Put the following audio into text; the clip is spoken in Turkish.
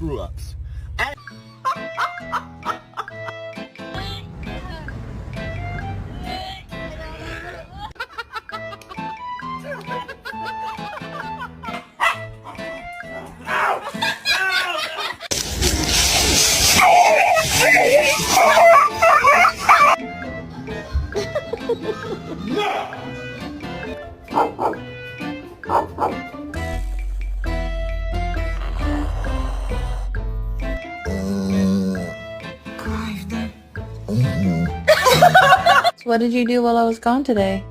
screw-ups. And What did you do while I was gone today?